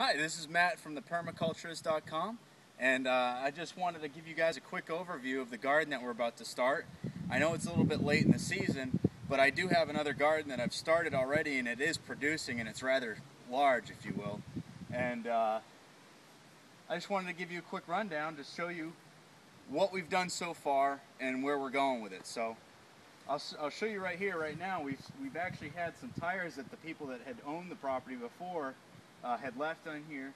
Hi, this is Matt from thepermaculturist.com, and I just wanted to give you guys a quick overview of the garden that we're about to start. I know it's a little bit late in the season, but I do have another garden that I've started already, and it is producing, and it's rather large, if you will. And I just wanted to give you a quick rundown to show you what we've done so far and where we're going with it. So I'll show you right here, right now. We've actually had some tires that the people that had owned the property before had left on here,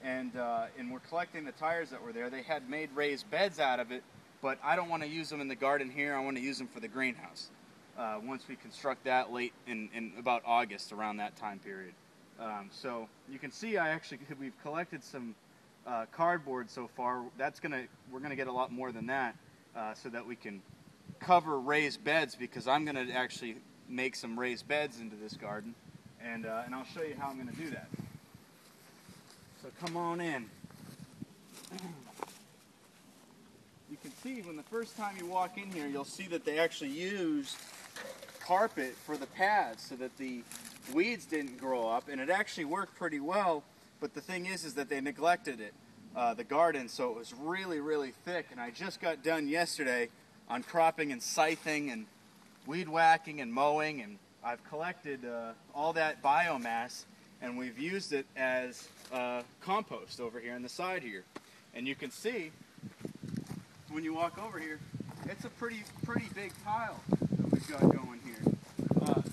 and we're collecting the tires that were there. They had made raised beds out of it, but I don't want to use them in the garden here. I want to use them for the greenhouse once we construct that late in about August, around that time period. So you can see we've collected some cardboard so far. We're gonna get a lot more than that so that we can cover raised beds, because I'm going to actually make some raised beds into this garden, and I'll show you how I'm going to do that. So come on in. You can see when the first time you walk in here, you'll see that they actually used carpet for the pads so that the weeds didn't grow up, and it actually worked pretty well, but the thing is that they neglected it, the garden, so it was really, really thick, and I just got done yesterday on cropping and scything and weed whacking and mowing, and I've collected all that biomass, and we've used it as compost over here on the side here. And you can see when you walk over here, it's a pretty big pile that we've got going here.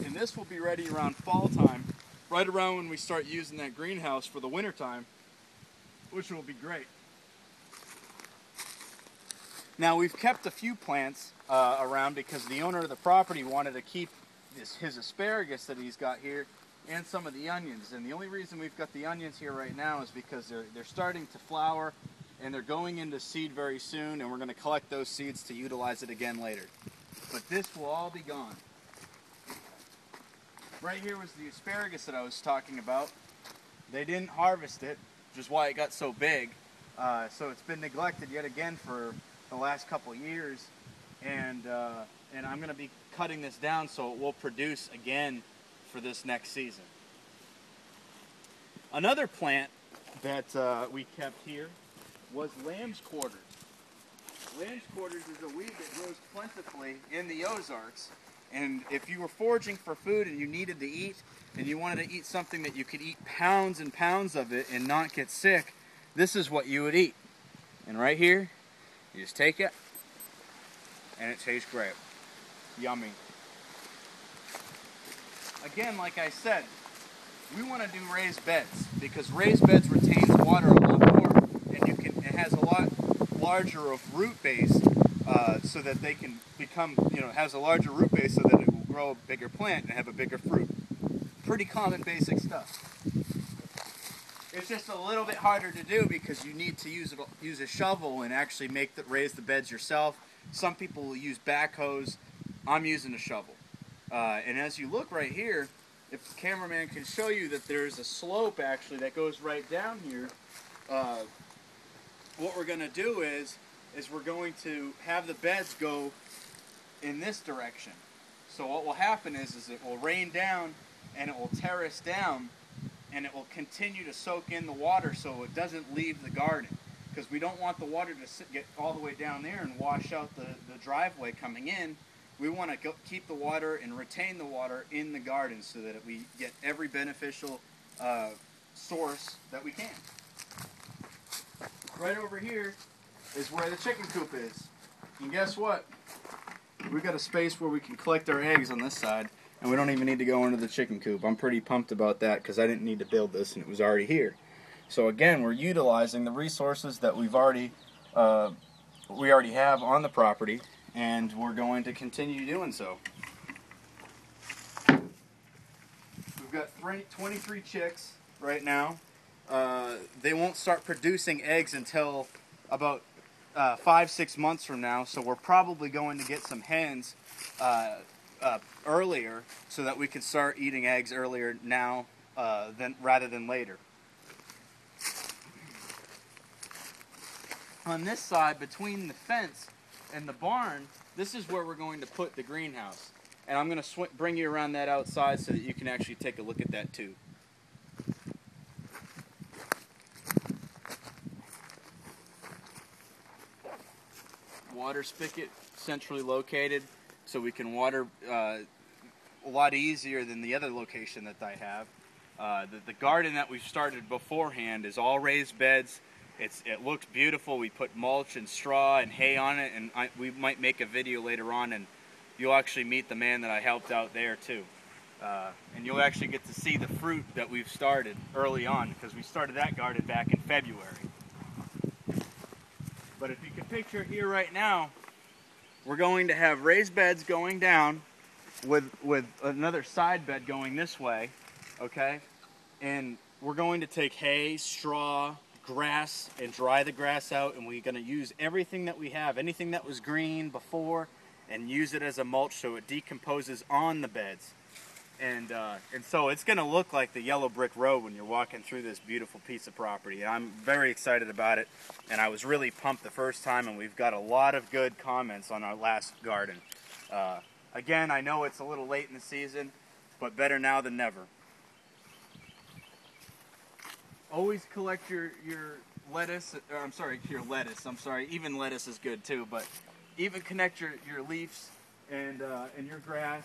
And this will be ready around fall time, right around when we start using that greenhouse for the winter time, which will be great. Now, we've kept a few plants around because the owner of the property wanted to keep his asparagus that he's got here and some of the onions. And the only reason we've got the onions here right now is because they're starting to flower and they're going into seed very soon, and we're going to collect those seeds to utilize it again later. But this will all be gone. Right here was the asparagus that I was talking about. They didn't harvest it, which is why it got so big. So it's been neglected yet again for the last couple of years, and I'm going to be cutting this down so it will produce again for this next season. Another plant that we kept here was lamb's quarters. Lamb's quarters is a weed that grows plentifully in the Ozarks, and if you were foraging for food and you needed to eat, and you wanted to eat something that you could eat pounds and pounds of it and not get sick, this is what you would eat. And right here, you just take it, and it tastes great. Yummy. Again, like I said, we want to do raised beds, because raised beds retains water a lot more, and it has a lot larger of root base, so that they can become, has a larger root base so that it will grow a bigger plant and have a bigger fruit. Pretty common basic stuff. It's just a little bit harder to do because you need to use a shovel and actually raise the beds yourself. Some people will use backhoes. I'm using a shovel. And as you look right here, if the cameraman can show you that there's a slope actually that goes right down here, what we're going to do is we're going to have the beds go in this direction. So what will happen is it will rain down and it will terrace down, and it will continue to soak in the water so it doesn't leave the garden, because we don't want the water to get all the way down there and wash out the driveway coming in. We want to keep the water and retain the water in the garden so that we get every beneficial source that we can. Right over here is where the chicken coop is. And guess what? We've got a space where we can collect our eggs on this side, and we don't even need to go into the chicken coop. I'm pretty pumped about that because I didn't need to build this and it was already here. So again, we're utilizing the resources that we already have on the property, and we're going to continue doing so. We've got 23 chicks right now. They won't start producing eggs until about 5-6 months from now, so we're probably going to get some hens earlier so that we can start eating eggs earlier now rather than later. On this side, between the fence and the barn, this is where we're going to put the greenhouse. And I'm going to bring you around that outside so that you can actually take a look at that too. water spigot centrally located, so we can water a lot easier than the other location that I have. The garden that we've started beforehand is all raised beds. It looks beautiful. We put mulch and straw and hay on it, and we might make a video later on, and you'll actually meet the man that I helped out there too. And you'll actually get to see the fruit that we've started early on, because we started that garden back in February. But if you can picture here right now, we're going to have raised beds going down with another side bed going this way, okay? And we're going to take hay, straw, grass, and dry the grass out, and we're going to use everything that we have, anything that was green before, and use it as a mulch so it decomposes on the beds. And so it's going to look like the yellow brick road when you're walking through this beautiful piece of property. And I'm very excited about it, and I was really pumped the first time, and we've got a lot of good comments on our last garden. Again, I know it's a little late in the season, but better now than never. Always collect your lettuce, even lettuce is good too, but even connect your leaves and your grass,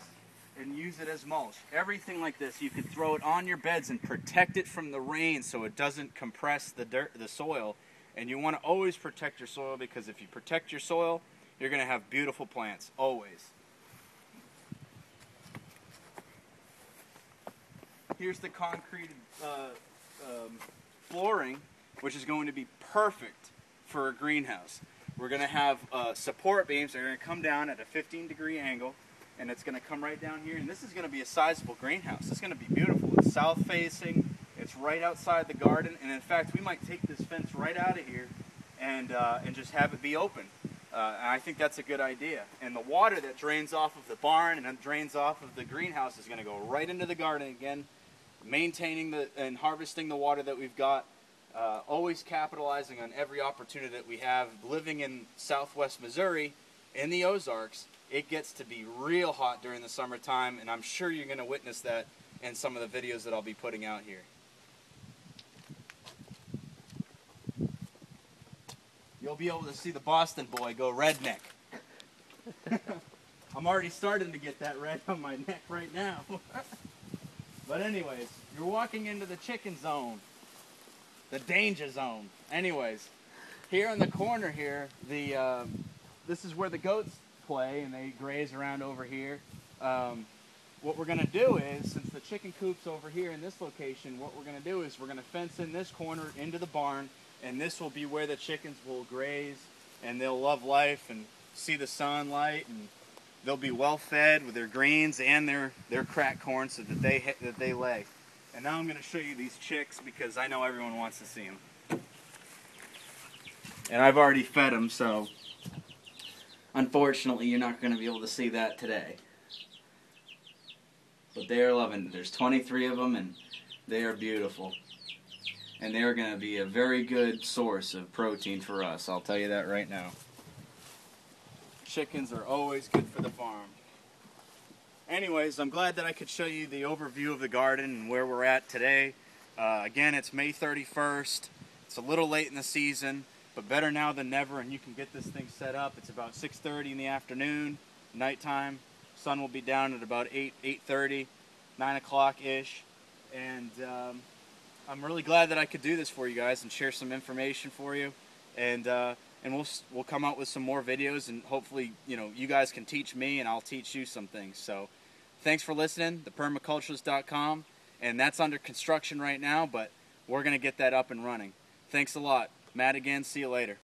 and use it as mulch. Everything like this, you can throw it on your beds and protect it from the rain so it doesn't compress the soil. And you want to always protect your soil, because if you protect your soil, you're going to have beautiful plants, always. Here's the concrete flooring, which is going to be perfect for a greenhouse. We're going to have support beams that are going to come down at a 15-degree angle, and it's going to come right down here, and this is going to be a sizable greenhouse. It's going to be beautiful. It's south-facing. It's right outside the garden, and in fact, we might take this fence right out of here and just have it be open. And I think that's a good idea. And the water that drains off of the barn and then drains off of the greenhouse is going to go right into the garden again, maintaining and harvesting the water that we've got, always capitalizing on every opportunity that we have. Living in southwest Missouri, in the Ozarks, it gets to be real hot during the summertime, and I'm sure you're going to witness that in some of the videos that I'll be putting out here. You'll be able to see the Boston boy go redneck. I'm already starting to get that red on my neck right now. But anyways, you're walking into the chicken zone, the danger zone. Anyways, here in the corner here, this is where the goats play, and they graze around over here. What we're going to do is, since the chicken coop's over here in this location, what we're going to do is we're going to fence in this corner into the barn, and this will be where the chickens will graze, and they'll love life and see the sunlight, and they'll be well fed with their greens and their cracked corn so that they lay. And now I'm going to show you these chicks, because I know everyone wants to see them. And I've already fed them, so unfortunately you're not going to be able to see that today. But they are loving it. There's 23 of them, and they are beautiful. And they're going to be a very good source of protein for us, I'll tell you that right now. Chickens are always good for the farm. Anyways, I'm glad that I could show you the overview of the garden and where we're at today. Again, it's May 31st. It's a little late in the season, but better now than never, and you can get this thing set up. It's about 6:30 in the afternoon, nighttime. Sun will be down at about 8:30, 9 o'clock-ish. And I'm really glad that I could do this for you guys and share some information for you. And we'll come out with some more videos, and hopefully, you guys can teach me and I'll teach you some things. So thanks for listening, thepermaculturist.com, and that's under construction right now, but we're going to get that up and running. Thanks a lot. Matt again. See you later.